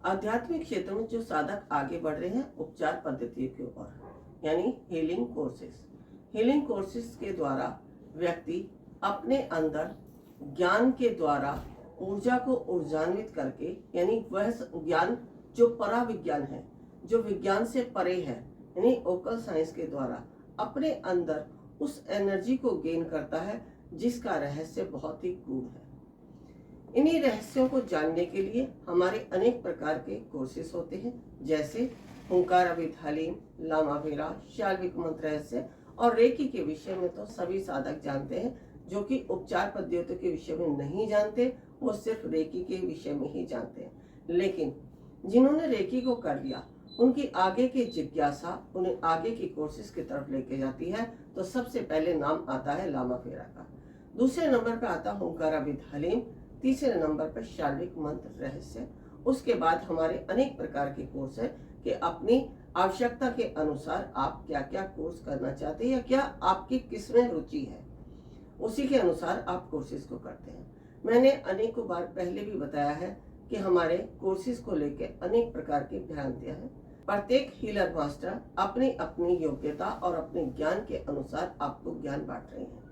आध्यात्मिक क्षेत्र में जो साधक आगे बढ़ रहे हैं उपचार पद्धतियों की ओर, यानी हीलिंग कोर्सेस। हीलिंग कोर्सेस के द्वारा व्यक्ति अपने अंदर ज्ञान के द्वारा ऊर्जा को ऊर्जान्वित करके, यानी वह ज्ञान जो परा विज्ञान है, जो विज्ञान से परे है, यानी ओकल साइंस के द्वारा अपने अंदर उस एनर्जी को गेन करता है जिसका रहस्य बहुत ही गूढ़ है। इन्हीं रहस्यों को जानने के लिए हमारे अनेक प्रकार के कोर्सेस होते हैं, जैसे हुंकार अभित हलीम, लामा फेरा, शाल्विक मंत्र रहस्य और रेकी के विषय में तो सभी साधक जानते हैं। जो कि उपचार पद्धतियों के विषय में नहीं जानते, वो सिर्फ रेकी के विषय में ही जानते हैं। लेकिन जिन्होंने रेकी को कर लिया, उनकी आगे की जिज्ञासा उन्हें आगे की कोर्सेज की तरफ लेके जाती है। तो सबसे पहले नाम आता है लामा फेरा का, दूसरे नंबर पर आता है हुंकार अभित हलीम, तीसरे नंबर पर शाल्विक मंत्र रहस्य। उसके बाद हमारे अनेक प्रकार के कोर्स है कि अपनी आवश्यकता के अनुसार आप क्या क्या कोर्स करना चाहते हैं या क्या आपकी किसमें रुचि है, उसी के अनुसार आप कोर्सेज को करते हैं। मैंने अनेकों बार पहले भी बताया है कि हमारे कोर्सेज को लेकर अनेक प्रकार की भ्रांतियां हैं। प्रत्येक हीलर मास्टर अपनी अपनी योग्यता और अपने ज्ञान के अनुसार आपको ज्ञान बांट रहे हैं,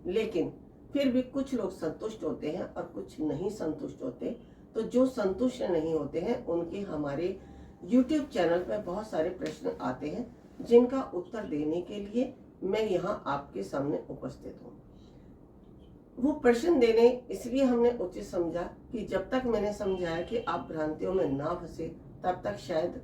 लेकिन फिर भी कुछ लोग संतुष्ट होते हैं और कुछ नहीं संतुष्ट होते। तो जो संतुष्ट नहीं होते हैं उनके हमारे YouTube चैनल पर बहुत सारे प्रश्न आते हैं, जिनका उत्तर देने के लिए मैं यहाँ आपके सामने उपस्थित हूँ। वो प्रश्न देने इसलिए हमने उचित समझा कि जब तक मैंने समझाया कि आप भ्रांतियों में ना फंसे, तब तक शायद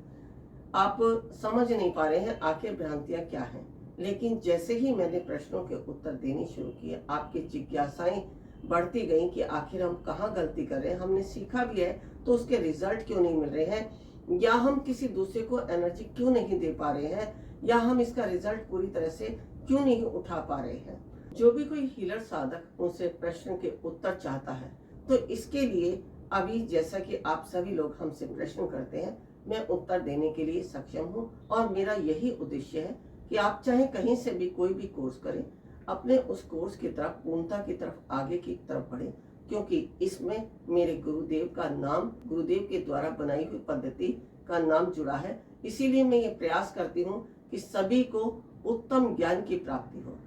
आप समझ नहीं पा रहे हैं आखिर भ्रांतियां क्या हैं। लेकिन जैसे ही मैंने प्रश्नों के उत्तर देने शुरू किए, आपकी जिज्ञासाएं बढ़ती गई कि आखिर हम कहाँ गलती कर रहे हैं, हमने सीखा भी है तो उसके रिजल्ट क्यों नहीं मिल रहे हैं, या हम किसी दूसरे को एनर्जी क्यों नहीं दे पा रहे हैं, या हम इसका रिजल्ट पूरी तरह से क्यों नहीं उठा पा रहे हैं। जो भी कोई हीलर साधक उनसे प्रश्न के उत्तर चाहता है, तो इसके लिए अभी जैसा कि आप सभी लोग हमसे प्रश्न करते हैं, मैं उत्तर देने के लिए सक्षम हूँ। और मेरा यही उद्देश्य है कि आप चाहे कहीं से भी कोई भी कोर्स करें, अपने उस कोर्स की तरफ, पूर्णता की तरफ, आगे की तरफ बढ़े, क्योंकि इसमें मेरे गुरुदेव का नाम, गुरुदेव के द्वारा बनाई हुई पद्धति का नाम जुड़ा है। इसीलिए मैं ये प्रयास करती हूँ कि सभी को उत्तम ज्ञान की प्राप्ति हो।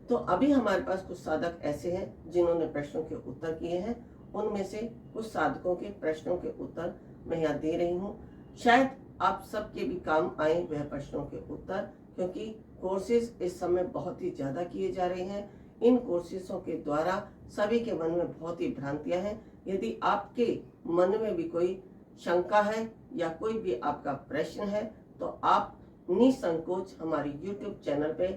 तो अभी हमारे पास कुछ साधक ऐसे हैं जिन्होंने प्रश्नों के उत्तर किए हैं। उनमें से कुछ साधकों के प्रश्नों के उत्तर मैं यहाँ दे रही हूँ। शायद आप सबके भी काम आए वह प्रश्नों के उत्तर, क्योंकि कोर्सेज इस समय बहुत ही ज्यादा किए जा रहे हैं। इन कोर्सेसों के द्वारा सभी के मन में बहुत ही भ्रांतियां हैं। यदि आपके मन में भी कोई शंका है या कोई भी आपका प्रश्न है, तो आप निसंकोच हमारे YouTube चैनल पे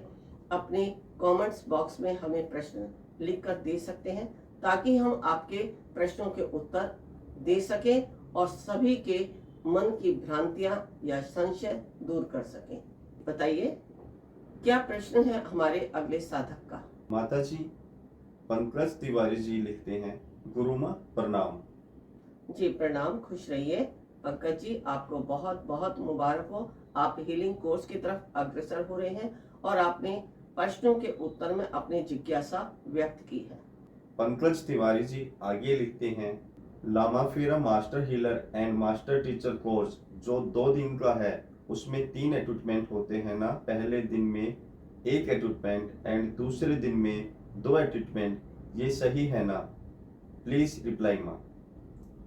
अपने कमेंट्स बॉक्स में हमें प्रश्न लिखकर दे सकते हैं, ताकि हम आपके प्रश्नों के उत्तर दे सकें और सभी के मन की भ्रांतियां या संशय दूर कर सकें। बताइए क्या प्रश्न है हमारे अगले साधक का। माता जी, पंकज तिवारी जी लिखते हैं, गुरुमा प्रणाम। जी प्रणाम, खुश रहिए पंकज जी, आपको बहुत बहुत मुबारक हो। आप हीलिंग कोर्स की तरफ अग्रसर हो रहे हैं और आपने प्रश्नों के उत्तर में अपनी जिज्ञासा व्यक्त की है। पंकज तिवारी जी आगे लिखते हैं, लामा फेरा master healer and master teacher course जो 2 दिन का है, उसमें 3 एट्यूटमेंट होते हैं ना। पहले दिन में 1 एट्यूटमेंट एंड दूसरे दिन में 2 एट्यूटमेंट, ये सही है ना? प्लीज रिप्लाई माँ।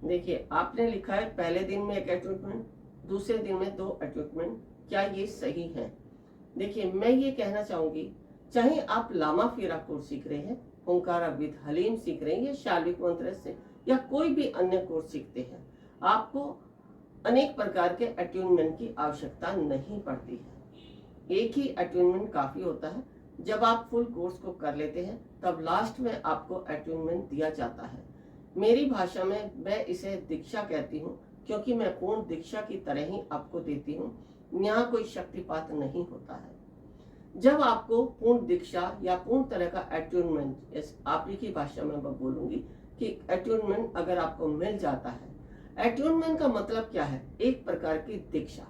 देखिए, आपने लिखा है पहले दिन में 1 एट्यूटमेंट, दूसरे दिन में 2 एट्यूटमेंट, क्या ये सही है? देखिए, मैं ये कहना चाहूंगी, चाहे आप लामा फेरा कोर्स सीख रहे हैं, ओंकार अभित हलीम सीख रहे हैं, या शाल्विक मंत्र से, या कोई भी अन्य कोर्स सीखते हैं, आपको अनेक प्रकार के अट्यूनमेंट की आवश्यकता नहीं पड़ती है। एक ही अट्यूनमेंट काफी होता है। जब आप फुल कोर्स को कर लेते हैं, तब लास्ट में आपको अट्यूनमेंट दिया जाता है। मेरी भाषा में मैं इसे दीक्षा कहती हूँ, क्योंकि मैं पूर्ण दीक्षा की तरह ही आपको देती हूँ। यहाँ कोई शक्तिपात नहीं होता है। जब आपको पूर्ण दीक्षा या पूर्ण तरह का अट्यूनमेंट, आप ही की भाषा में मैं बोलूंगी कि अट्यूनमेंट अगर आपको मिल जाता है, अट्यूनमेंट का मतलब क्या है? एक प्रकार की दीक्षा।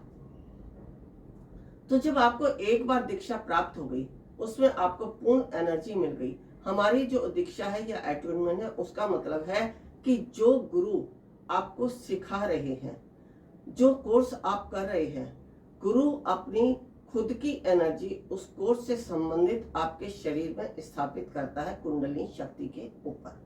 तो जब आपको एक बार दीक्षा प्राप्त हो गई, उसमें आपको पूर्ण एनर्जी मिल गई। हमारी जो दीक्षा है या अट्यूनमेंट है, उसका मतलब है कि जो गुरु आपको सिखा रहे हैं, जो कोर्स आप कर रहे हैं, गुरु अपनी खुद की एनर्जी उस कोर्स से संबंधित आपके शरीर में स्थापित करता है कुंडलिनी शक्ति के ऊपर।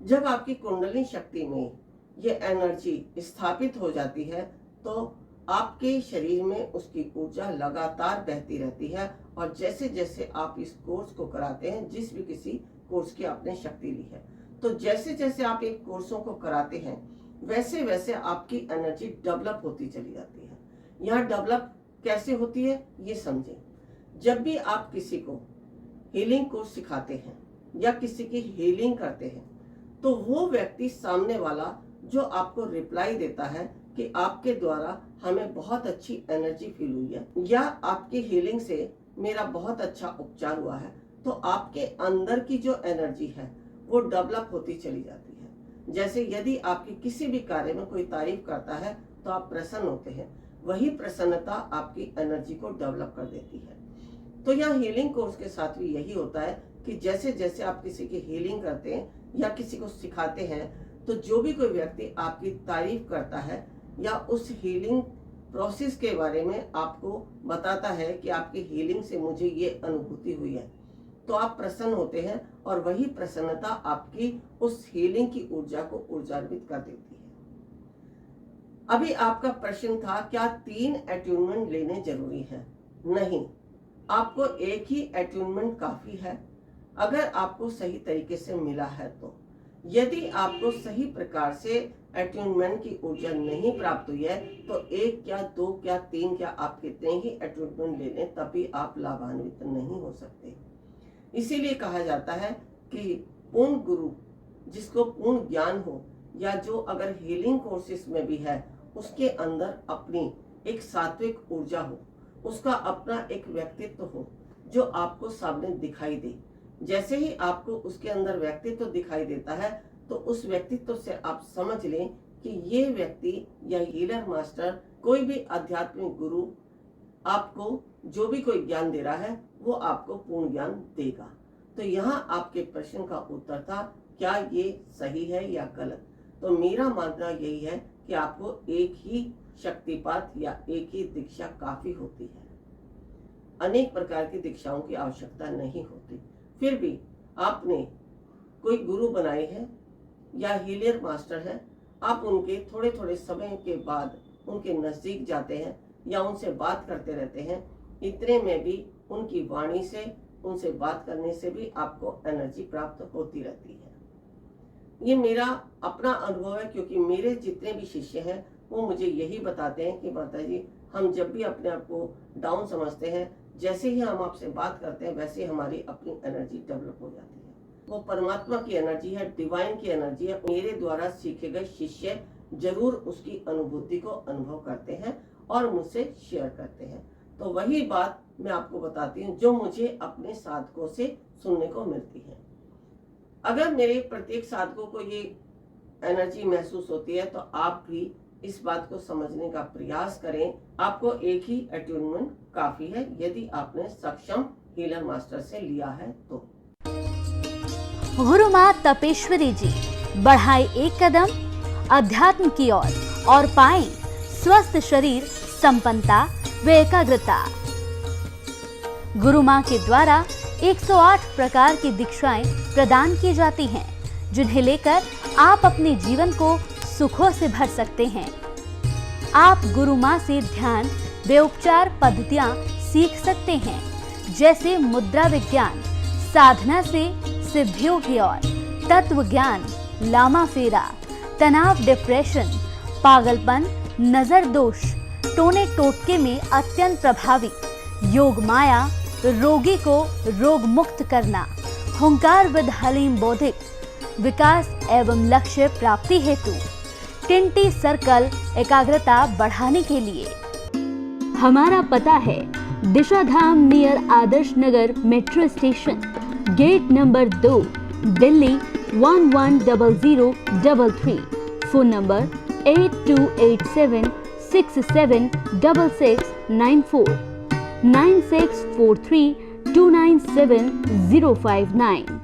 जब आपकी कुंडलिनी शक्ति में ये एनर्जी स्थापित हो जाती है तो आपके शरीर में उसकी ऊर्जा लगातार बहती रहती है, और जैसे जैसे आप इस कोर्स को कराते हैं, जिस भी किसी कोर्स की आपने शक्ति ली है, तो जैसे जैसे आप एक कोर्सों को कराते हैं वैसे वैसे आपकी एनर्जी डेवलप होती चली जाती है। यहाँ डेवलप कैसे होती है ये समझें। जब भी आप किसी को हीलिंग कोर्स सिखाते हैं या किसी की हीलिंग करते हैं, तो वो व्यक्ति सामने वाला जो आपको रिप्लाई देता है कि आपके द्वारा हमें बहुत अच्छी एनर्जी फील हुई है, या आपकी हीलिंग से मेरा बहुत अच्छा उपचार हुआ है, तो आपके अंदर की जो एनर्जी है वो डेवलप होती चली जाती है। जैसे यदि आपकी किसी भी कार्य में कोई तारीफ करता है तो आप प्रसन्न होते हैं, वही प्रसन्नता आपकी एनर्जी को डेवलप कर देती है। तो यहाँ हीलिंग कोर्स के साथ भी यही होता है कि जैसे जैसे आप किसी की हीलिंग करते हैं या किसी को सिखाते हैं, तो जो भी कोई व्यक्ति आपकी तारीफ करता है या उस हीलिंग प्रोसेस के बारे में आपको बताता है कि आपकी हीलिंग से मुझे ये अनुभूति हुई है, तो आप प्रसन्न होते हैं, और वही प्रसन्नता आपकी उस हीलिंग की ऊर्जा को ऊर्जान्वित कर देती है। अभी आपका प्रश्न था क्या 3 अट्यूनमेंट लेने जरूरी है? नहीं, आपको एक ही अट्यूनमेंट काफी है, अगर आपको सही तरीके से मिला है तो। यदि आपको सही प्रकार से अट्यूनमेंट की ऊर्जा नहीं प्राप्त हुई है तो 1 क्या 2 क्या 3 क्या आप कितने ही अट्यूनमेंट ले लें, तभी आप लाभान्वित नहीं हो सकते। इसीलिए कहा जाता है कि पूर्ण गुरु जिसको पूर्ण ज्ञान हो, या जो अगर हीलिंग कोर्सेस में भी है उसके अंदर अपनी एक सात्विक ऊर्जा हो, उसका अपना एक व्यक्तित्व हो जो आपको सामने दिखाई दे। जैसे ही आपको उसके अंदर व्यक्तित्व दिखाई देता है तो उस व्यक्तित्व से आप समझ लें कि ये व्यक्ति या हीलर मास्टर, कोई भी आध्यात्मिक गुरु आपको जो भी कोई ज्ञान दे रहा है वो आपको पूर्ण ज्ञान देगा। तो यहाँ आपके प्रश्न का उत्तर था क्या ये सही है या गलत। तो मेरा मानना यही है कि आपको एक ही शक्तिपात या एक ही दीक्षा काफी होती है, अनेक प्रकार की दीक्षाओं की आवश्यकता नहीं होती। फिर भी आपने कोई गुरु बनाए हैं या हीलर मास्टर है, आप उनके थोड़े थोड़े समय के बाद उनके नजदीक जाते हैं या उनसे बात करते रहते हैं, इतने में भी उनकी वाणी से, उनसे बात करने से भी आपको एनर्जी प्राप्त होती रहती है। ये मेरा अपना अनुभव है, क्योंकि मेरे जितने भी शिष्य हैं वो मुझे यही बताते हैं कि माता जी, हम जब भी अपने आप को डाउन समझते हैं, जैसे ही हम आपसे बात करते हैं वैसे ही हमारी अपनी एनर्जी डेवलप हो जाती है। वो परमात्मा की एनर्जी है, डिवाइन की एनर्जी है। मेरे द्वारा सीखे गए शिष्य जरूर उसकी अनुभूति को अनुभव करते हैं और मुझसे शेयर करते हैं। तो वही बात मैं आपको बताती हूँ जो मुझे अपने साधकों से सुनने को मिलती है। अगर मेरे प्रत्येक साधकों को ये एनर्जी महसूस होती है तो आप भी इस बात को समझने का प्रयास करें। आपको एक ही अट्यूनमेंट काफी है यदि आपने सक्षम हीलर मास्टर से लिया है तो। गुरु माँ तपेश्वरी जी बढ़ाए एक कदम अध्यात्म की ओर और पाएं स्वस्थ शरीर, संपन्नता व एकाग्रता। गुरु माँ के द्वारा 108 प्रकार की दीक्षाएं प्रदान की जाती हैं, जिन्हें लेकर आप अपने जीवन को सुखों से भर सकते हैं। आप गुरु माँ से ध्यान व उपचार पद्धतियां सीख सकते हैं, जैसे मुद्रा विज्ञान, साधना से सिद्धियों की ओर, तत्व ज्ञान, लामा फेरा, तनाव, डिप्रेशन, पागलपन, नजर दोष, टोने टोटके में अत्यंत प्रभावी, योग माया, रोगी को रोग मुक्त करना, हुंकार विद हलीम बौद्धिक, विकास एवं लक्ष्य प्राप्ति हेतु, टिंटी सर्कल एकाग्रता बढ़ाने के लिए। हमारा पता है Disha Dham near Adarsh Nagar metro station, gate number 2, Delhi 110033। Phone number 8287676694 9643297059।